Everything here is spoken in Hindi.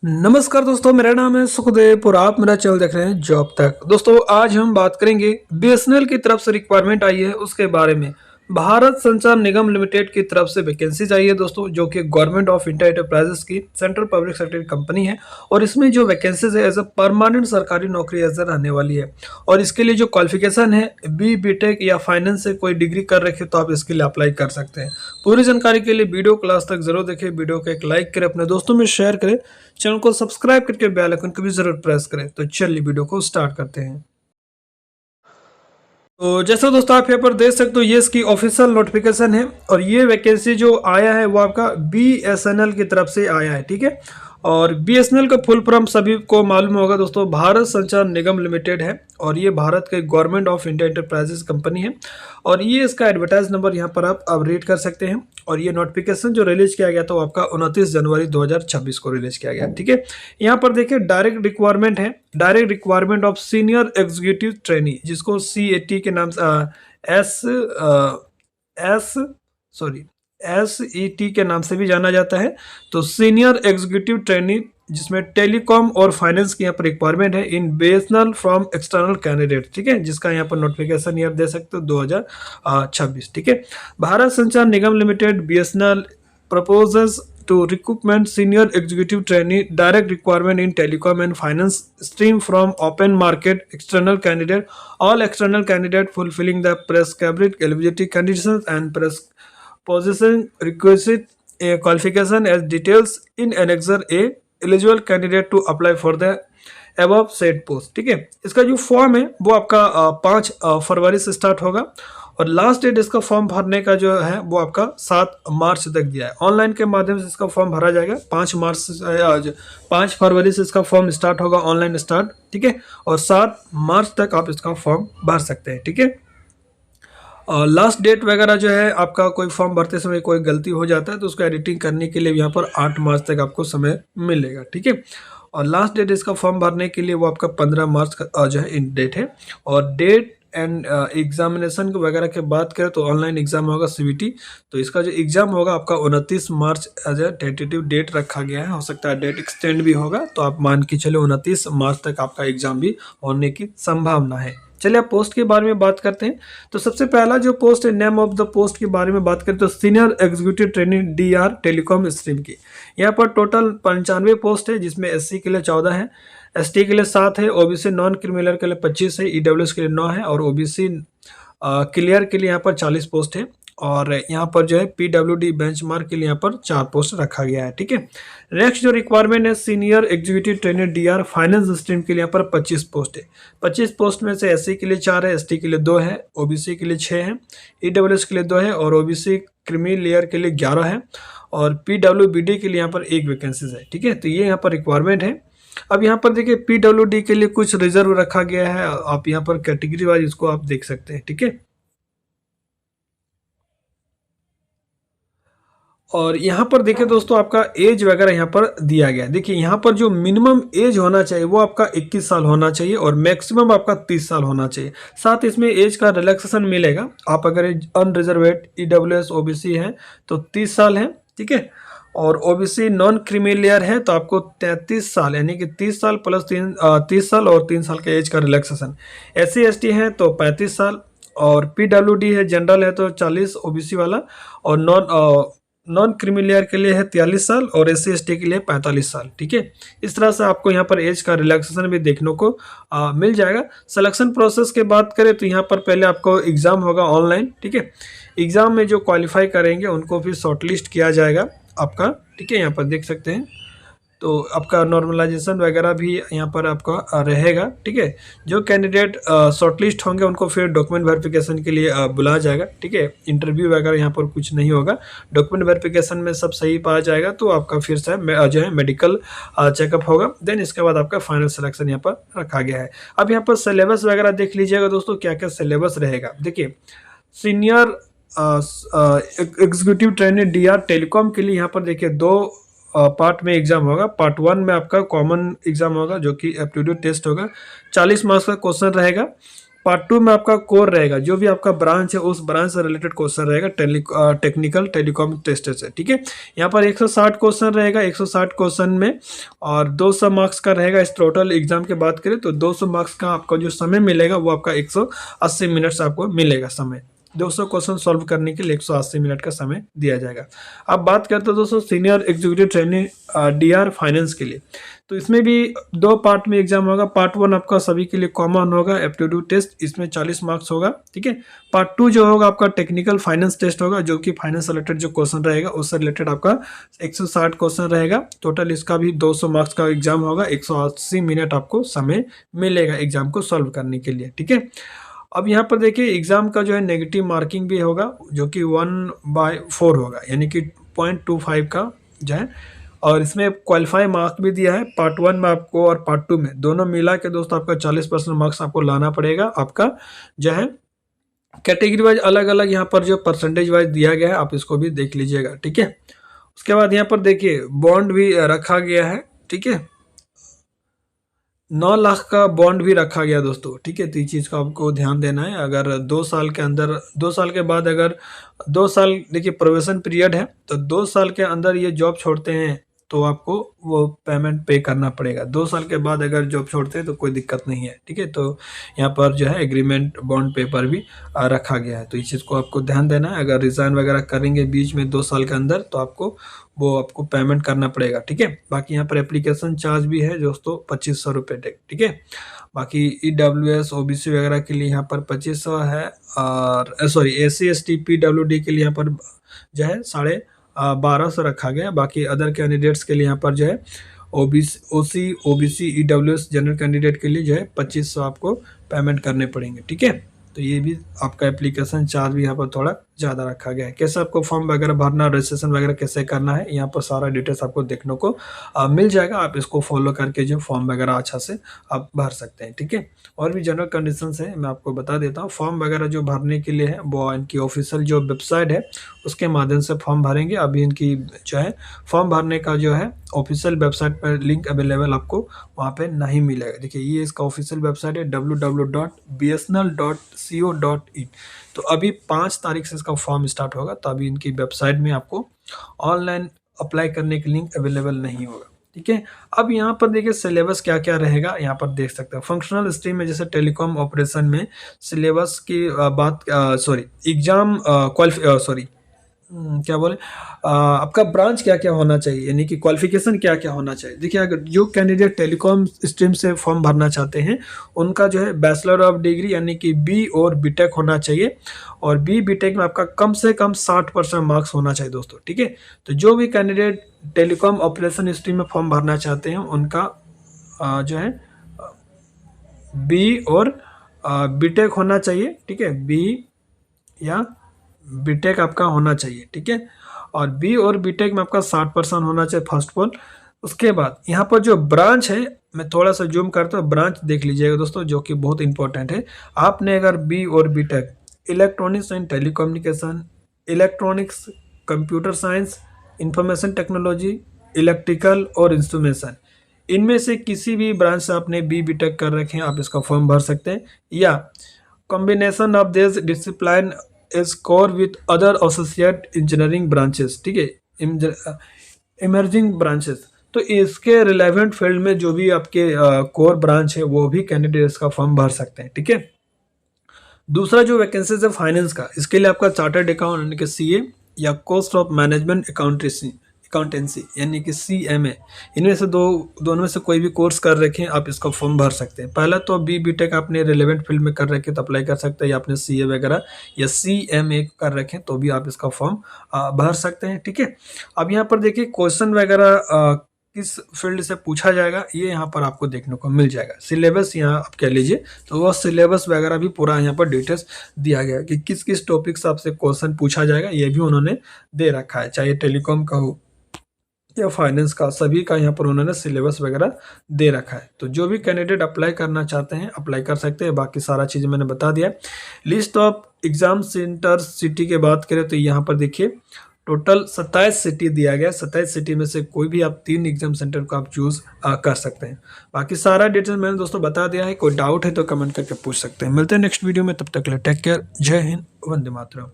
नमस्कार दोस्तों, मेरा नाम है सुखदेव और आप मेरा चैनल देख रहे हैं जॉब तक। दोस्तों आज हम बात करेंगे बीएसएनएल की तरफ से रिक्वायरमेंट आई है उसके बारे में। भारत संचार निगम लिमिटेड की तरफ से वैकेंसीज आई है दोस्तों, जो कि गवर्नमेंट ऑफ इंडिया एंटरप्राइजेस की सेंट्रल पब्लिक सेक्टर कंपनी है। और इसमें जो वैकेंसीज है एज अ परमानेंट सरकारी नौकरी एज रहने वाली है। और इसके लिए जो क्वालिफिकेशन है बीटेक या फाइनेंस से कोई डिग्री कर रखे तो आप इसके लिए अप्लाई कर सकते हैं। पूरी जानकारी के लिए वीडियो क्लास तक जरूर देखें, वीडियो को एक लाइक करें, अपने दोस्तों में शेयर करें, चैनल को सब्सक्राइब करके बेल आइकन को भी जरूर प्रेस करें। तो चलिए वीडियो को स्टार्ट करते हैं। तो जैसा दोस्तों आप यहाँ पर देख सकते हो, ये इसकी ऑफिशियल नोटिफिकेशन है और ये वैकेंसी जो आया है वो आपका बीएसएनएल की तरफ से आया है, ठीक है। और बीएसएनएल का फुल फॉर्म सभी को मालूम होगा दोस्तों, भारत संचार निगम लिमिटेड है। और ये भारत के government of India enterprises company है। और ये इसका एडवर्टाइज नंबर यहाँ पर आप रीड कर सकते हैं। और ये नोटिफिकेशन जो रिलीज किया गया था वो आपका 29 जनवरी 2026 को रिलीज किया गया, ठीक है। यहाँ पर देखिए डायरेक्ट रिक्वायरमेंट है, direct requirement of senior executive trainee, जिसको सीएटी के नाम से एस एस सॉरी एसईटी के नाम से भी जाना जाता है। तो सीनियर एग्जीक्यूटिव ट्रेनी, जिसमें टेलीकॉम और फाइनेंस की यहाँ पर रिक्वायरमेंट है इन बीएसएनएल फ्रॉम एक्सटर्नल कैंडिडेट, ठीक है, जिसका यहाँ पर नोटिफिकेशन यहाँ दे सकते हो 2026, ठीक है। Bharat Sanchar Nigam limited BSNL proposes to recruitment senior executive trainee, direct requirement in telecom and finance stream from open market, external candidate, all external candidate fulfilling the prescribed eligibility conditions and position requisite a qualification as details in annexure A, eligible candidate to apply for the above said post, ठीक है। इसका जो फॉर्म है वो आपका 5 फरवरी से स्टार्ट होगा। और लास्ट डेट इसका फॉर्म भरने का जो है वो आपका 7 मार्च तक दिया है। ऑनलाइन के माध्यम से इसका फॉर्म भरा जाएगा। 5 फरवरी से इसका फॉर्म स्टार्ट होगा, ऑनलाइन स्टार्ट, ठीक है। और 7 मार्च तक आप इसका फॉर्म भर सकते हैं, ठीक है। और लास्ट डेट वगैरह जो है आपका, कोई फॉर्म भरते समय कोई गलती हो जाता है तो उसको एडिटिंग करने के लिए यहाँ पर 8 मार्च तक आपको समय मिलेगा, ठीक है। और लास्ट डेट इसका फॉर्म भरने के लिए वो आपका 15 मार्च का जो है इन डेट है। और डेट एंड एग्जामिनेशन वगैरह की बात करें तो ऑनलाइन एग्जाम होगा सीबीटी। तो इसका जो एग्जाम होगा आपका 29 मार्च एज ए टेंटेटिव डेट रखा गया है। हो सकता है डेट एक्सटेंड भी होगा, तो आप मान के चले 29 मार्च तक आपका एग्जाम भी होने की संभावना है। चलिए आप पोस्ट के बारे में बात करते हैं। तो सबसे पहला जो पोस्ट है, नेम ऑफ द पोस्ट के बारे में बात करें तो senior executive training DR telecom stream की। यहाँ पर टोटल 95 पोस्ट है, जिसमें एससी के लिए 14 है, एसटी के लिए 7 है, ओबीसी नॉन क्रिमिनल के लिए 25 है, ईडब्ल्यूएस के लिए 9 है और ओबीसी क्लियर के लिए यहाँ पर 40 पोस्ट है। और यहाँ पर जो है पीडब्ल्यूडी बेंचमार्क के लिए यहाँ पर 4 पोस्ट रखा गया है, ठीक है। नेक्स्ट जो रिक्वायरमेंट है, senior executive trainer DR finance stream के लिए यहाँ पर 25 पोस्ट है। 25 पोस्ट में से एससी के लिए 4 है, एसटी के लिए 2 है, ओबीसी के लिए 6 है, ईडब्ल्यूएस के लिए 2 है और ओबीसी क्रीमी लेयर के लिए 11 है और पीडब्ल्यूबीडी के लिए यहाँ पर 1 वैकेंसीज है, ठीक है। तो ये यहाँ पर रिक्वायरमेंट है। अब यहाँ पर देखिए पीडब्ल्यूडी के लिए कुछ रिजर्व रखा गया है, आप यहाँ पर कैटेगरी वाइज इसको आप देख सकते हैं, ठीक है। और यहाँ पर देखिए दोस्तों, आपका एज वगैरह यहाँ पर दिया गया है। देखिए यहाँ पर जो मिनिमम एज होना चाहिए वो आपका 21 साल होना चाहिए और मैक्सिमम आपका 30 साल होना चाहिए। साथ इसमें एज का रिलैक्सेशन मिलेगा। आप अगर अनरिजर्वेड ईडब्ल्यूएस ओबीसी है तो 30 साल है, ठीक है। और ओबीसी नॉन क्रीमिलियर है तो आपको 33 साल, यानी कि 30 साल प्लस 30 साल और 3 साल का एज का रिलैक्सेशन। एससी एसटी है तो 35 साल और पीडब्ल्यूडी है जनरल है तो 40 ओबीसी वाला और नॉन क्रिमिलियर के लिए है 43 साल और एससी एसटी के लिए 45 साल, ठीक है। इस तरह से आपको यहाँ पर एज का रिलैक्सेशन भी देखने को मिल जाएगा। सिलेक्शन प्रोसेस की बात करें तो यहाँ पर पहले आपको एग्जाम होगा ऑनलाइन, ठीक है। एग्जाम में जो क्वालिफाई करेंगे उनको फिर शॉर्टलिस्ट किया जाएगा आपका, ठीक है। यहाँ पर देख सकते हैं तो आपका नॉर्मलाइजेशन वगैरह भी यहाँ पर आपका रहेगा, ठीक है। जो कैंडिडेट शॉर्टलिस्ट होंगे उनको फिर डॉक्यूमेंट वेरिफिकेशन के लिए बुलाया जाएगा, ठीक है। इंटरव्यू वगैरह यहाँ पर कुछ नहीं होगा। डॉक्यूमेंट वेरिफिकेशन में सब सही पाया जाएगा तो आपका फिर से जो है मेडिकल चेकअप होगा। देन इसके बाद आपका फाइनल सिलेक्शन यहाँ पर रखा गया है। अब यहाँ पर सिलेबस वगैरह देख लीजिएगा दोस्तों, क्या क्या सिलेबस रहेगा। देखिए senior executive trainer DR telecom के लिए यहाँ पर देखिए 2 पार्ट में एग्जाम होगा। पार्ट 1 में आपका कॉमन एग्जाम होगा जो कि एप्टीट्यूड टेस्ट होगा, 40 मार्क्स का क्वेश्चन रहेगा। पार्ट 2 में आपका कोर रहेगा, जो भी आपका ब्रांच है उस ब्रांच से रिलेटेड क्वेश्चन रहेगा टेक्निकल टेलीकॉम टेस्टर से, ठीक है। यहाँ पर 160 क्वेश्चन रहेगा, 160 क्वेश्चन में और 200 मार्क्स का रहेगा। इस टोटल एग्जाम की बात करें तो 200 मार्क्स का आपका जो समय मिलेगा वो आपका 180 मिनट से आपको मिलेगा समय। 200 क्वेश्चन सॉल्व करने के लिए 180 मिनट का समय दिया जाएगा। अब बात करते हैं दोस्तों senior executive training DR finance के लिए, तो इसमें भी 2 पार्ट में एग्जाम होगा। पार्ट 1 आपका सभी के लिए कॉमन होगा, एप्टीट्यूड टेस्ट, इसमें 40 मार्क्स होगा, ठीक है। पार्ट 2 जो होगा आपका टेक्निकल फाइनेंस टेस्ट होगा, जो कि फाइनेंस से रिलेटेड जो क्वेश्चन रहेगा उससे रिलेटेड आपका 160 क्वेश्चन रहेगा। टोटल इसका भी 200 मार्क्स का एग्जाम होगा, 180 मिनट आपको समय मिलेगा एग्जाम को सॉल्व करने के लिए, ठीक है। अब यहाँ पर देखिए एग्जाम का जो है नेगेटिव मार्किंग भी होगा, जो कि 1/4 होगा, यानी कि 0.25 का जो है, और इसमें क्वालिफाई मार्क भी दिया है पार्ट 1 में आपको और पार्ट 2 में, दोनों मिला के दोस्तों आपका 40% मार्क्स आपको लाना पड़ेगा। आपका जो है कैटेगरी वाइज अलग अलग यहाँ पर जो परसेंटेज वाइज दिया गया है, आप इसको भी देख लीजिएगा, ठीक है। उसके बाद यहाँ पर देखिए बॉन्ड भी रखा गया है, ठीक है, 9 लाख का बॉन्ड भी रखा गया दोस्तों, ठीक है। तो इस चीज़ का आपको ध्यान देना है। अगर 2 साल के अंदर, 2 साल के बाद, अगर 2 साल देखिए प्रोबेशन पीरियड है, तो 2 साल के अंदर ये जॉब छोड़ते हैं तो आपको वो पेमेंट पे करना पड़ेगा। 2 साल के बाद अगर जॉब छोड़ते हैं तो कोई दिक्कत नहीं है, ठीक है। तो यहाँ पर जो है एग्रीमेंट बॉन्ड पेपर भी रखा गया है, तो इस चीज़ को आपको ध्यान देना है। अगर रिज़ाइन वगैरह करेंगे बीच में 2 साल के अंदर तो आपको पेमेंट करना पड़ेगा, ठीक है। बाकी यहाँ पर एप्लीकेशन चार्ज भी है दोस्तों 2500 रुपये, ठीक है। बाकी EWS OBC वगैरह के लिए यहाँ पर 2500 है, और सॉरी SC ST PWD के लिए यहाँ पर जो है 1250 रखा गया। बाकी अदर कैंडिडेट्स के लिए यहाँ पर जो है OC OBC EWS general candidate के लिए जो है 2500 आपको पेमेंट करने पड़ेंगे, ठीक है। तो ये भी आपका एप्लीकेशन चार्ज भी यहाँ पर थोड़ा ज़्यादा रखा गया है। कैसे आपको फॉर्म वगैरह भरना, रजिस्ट्रेशन वगैरह कैसे करना है, यहाँ पर सारा डिटेल्स आपको देखने को मिल जाएगा। आप इसको फॉलो करके जो फॉर्म वगैरह अच्छा से आप भर सकते हैं, ठीक है। और भी जनरल कंडीशंस है मैं आपको बता देता हूँ। फॉर्म वगैरह जो भरने के लिए है वो इनकी ऑफिशियल जो वेबसाइट है उसके माध्यम से फॉर्म भरेंगे। अभी इनकी जो है फॉर्म भरने का जो है ऑफिशियल वेबसाइट पर लिंक अवेलेबल आपको वहाँ पे नहीं मिलेगा। देखिए ये इसका ऑफिशियल वेबसाइट है www.bsnl.co.in। तो अभी 5 तारीख से इसका फॉर्म स्टार्ट होगा, तो अभी इनकी वेबसाइट में आपको ऑनलाइन अप्लाई करने की लिंक अवेलेबल नहीं होगा, ठीक है। अब यहाँ पर देखिए सिलेबस क्या क्या रहेगा, यहाँ पर देख सकते हैं। फंक्शनल स्ट्रीम में जैसे टेलीकॉम ऑपरेशन में सिलेबस की बात एग्जाम क्या बोले आपका ब्रांच क्या क्या होना चाहिए, यानी कि क्वालिफिकेशन क्या क्या होना चाहिए। देखिए अगर जो कैंडिडेट टेलीकॉम स्ट्रीम से फॉर्म भरना चाहते हैं उनका जो है बैचलर ऑफ डिग्री यानी कि B और BTech होना चाहिए, और BTech में आपका कम से कम 60% मार्क्स होना चाहिए दोस्तों, ठीक है। तो जो भी कैंडिडेट टेलीकॉम ऑपरेशन स्ट्रीम में फॉर्म भरना चाहते हैं उनका जो है B और BTech होना चाहिए, ठीक है। B या BTech आपका होना चाहिए, ठीक है। और B और BTech में आपका 60% होना चाहिए फर्स्ट ऑफ ऑल। उसके बाद यहाँ पर जो ब्रांच है, मैं थोड़ा सा जूम करता हूँ, ब्रांच देख लीजिएगा दोस्तों, जो कि बहुत इंपॉर्टेंट है। आपने अगर B और BTech electronics and telecommunication, electronics, computer science, information technology, electrical और इंस्ट्रूमेंटेशन, इनमें से किसी भी ब्रांच से आपने B BTech कर रखे हैं, आप इसका फॉर्म भर सकते हैं। या combination of this discipline is core with other associate engineering branches, ठीक है, इमर्जिंग ब्रांचेस। तो इसके रिलेवेंट फील्ड में जो भी आपके कोर ब्रांच है वो भी कैंडिडेट्स का फॉर्म भर सकते हैं, ठीक है। दूसरा जो वैकेंसीज है फाइनेंस का, इसके लिए आपका चार्टर्ड अकाउंट यानी कि CA या कॉस्ट ऑफ मैनेजमेंट अकाउंटेंसी यानी कि CMA, इनमें से दोनों में से कोई भी कोर्स कर रखें आप इसका फॉर्म भर सकते हैं। पहला तो B BTech आपने रिलेवेंट फील्ड में कर रखे तो अप्लाई कर सकते हैं, या आपने CA वगैरह या CMA कर रखें तो भी आप इसका फॉर्म भर सकते हैं, ठीक है। अब यहाँ पर देखिए क्वेश्चन वगैरह किस फील्ड से पूछा जाएगा ये यहाँ पर आपको देखने को मिल जाएगा। सिलेबस यहाँ आप कह लीजिए तो वह सिलेबस वगैरह भी पूरा यहाँ पर डिटेल्स दिया गया है कि किस किस टॉपिक से आपसे क्वेश्चन पूछा जाएगा, ये भी उन्होंने दे रखा है। चाहे टेलीकॉम का हो या फाइनेंस का, सभी का यहाँ पर उन्होंने सिलेबस वगैरह दे रखा है। तो जो भी कैंडिडेट अप्लाई करना चाहते हैं अप्लाई कर सकते हैं। बाकी सारा चीज़ मैंने बता दिया। List of exam centre city के बात करें तो यहाँ पर देखिए टोटल 27 सिटी दिया गया है। 27 सिटी में से कोई भी आप 3 एग्जाम सेंटर को आप चूज कर सकते हैं। बाकी सारा डिटेल मैंने दोस्तों बता दिया है। कोई डाउट है तो कमेंट करके पूछ सकते हैं। मिलते हैं नेक्स्ट वीडियो में, तब तक के लिए टेक केयर। जय हिंद, वंदे मातरम।